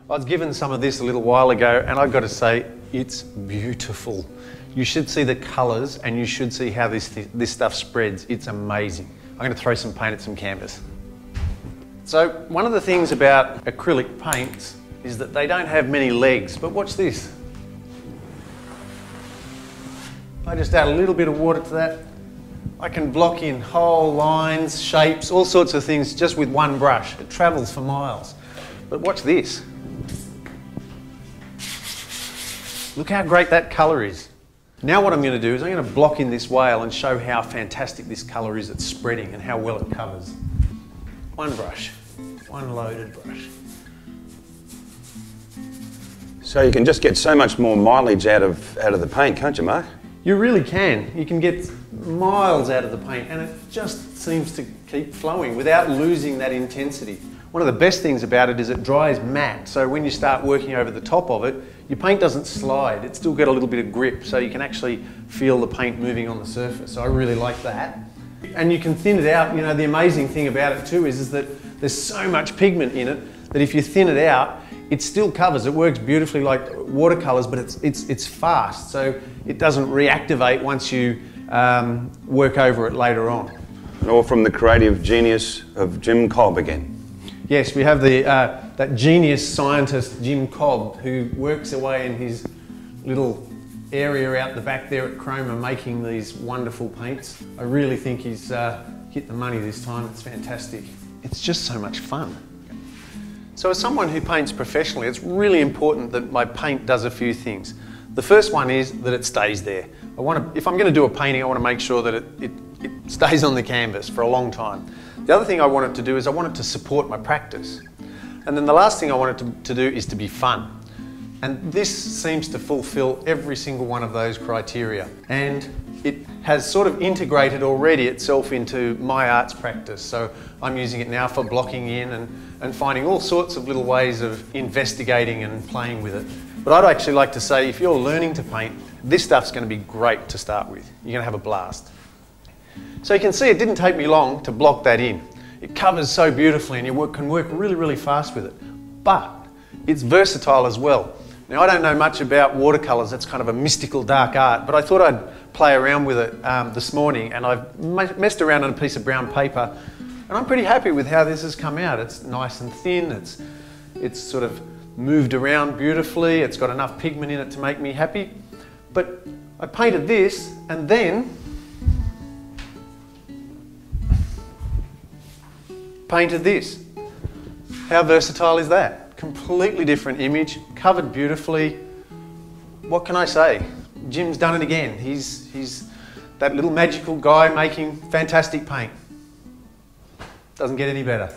I was given some of this a little while ago and I've got to say, it's beautiful. You should see the colours and you should see how this stuff spreads. It's amazing. I'm going to throw some paint at some canvas. So one of the things about acrylic paints is that they don't have many legs, but watch this. I just add a little bit of water to that. I can block in whole lines, shapes, all sorts of things just with one brush. It travels for miles. But watch this. Look how great that colour is. Now what I'm going to do is I'm going to block in this whale and show how fantastic this colour is at spreading and how well it covers. One brush, one loaded brush. So you can just get so much more mileage out of the paint, can't you, Mark? You really can. You can get miles out of the paint and it just seems to keep flowing without losing that intensity. One of the best things about it is it dries matte, so when you start working over the top of it, your paint doesn't slide. It's still got a little bit of grip, so you can actually feel the paint moving on the surface. So I really like that. And you can thin it out. You know, the amazing thing about it too is that there's so much pigment in it that if you thin it out, it still covers. It works beautifully like watercolours, but it's fast, so it doesn't reactivate once you work over it later on. All from the creative genius of Jim Cobb again. Yes, we have that genius scientist, Jim Cobb, who works away in his little area out the back there at Chroma making these wonderful paints. I really think he's hit the money this time. It's fantastic. It's just so much fun. So as someone who paints professionally, it's really important that my paint does a few things. The first one is that it stays there. If I'm going to do a painting, I want to make sure that it stays on the canvas for a long time. The other thing I want it to do is I want it to support my practice. And then the last thing I want it to do is to be fun. And this seems to fulfill every single one of those criteria. And it has sort of integrated already itself into my arts practice. So I'm using it now for blocking in and finding all sorts of little ways of investigating and playing with it. But I'd actually like to say, if you're learning to paint, this stuff's going to be great to start with. You're going to have a blast. So you can see it didn't take me long to block that in. It covers so beautifully and you can work really, really fast with it. But it's versatile as well. Now I don't know much about watercolours, that's kind of a mystical dark art, but I thought I'd play around with it this morning and I've messed around on a piece of brown paper and I'm pretty happy with how this has come out. It's nice and thin, it's sort of moved around beautifully, it's got enough pigment in it to make me happy. But I painted this and then painted this. How versatile is that? Completely different image, covered beautifully. What can I say? Jim's done it again. He's that little magical guy making fantastic paint. Doesn't get any better.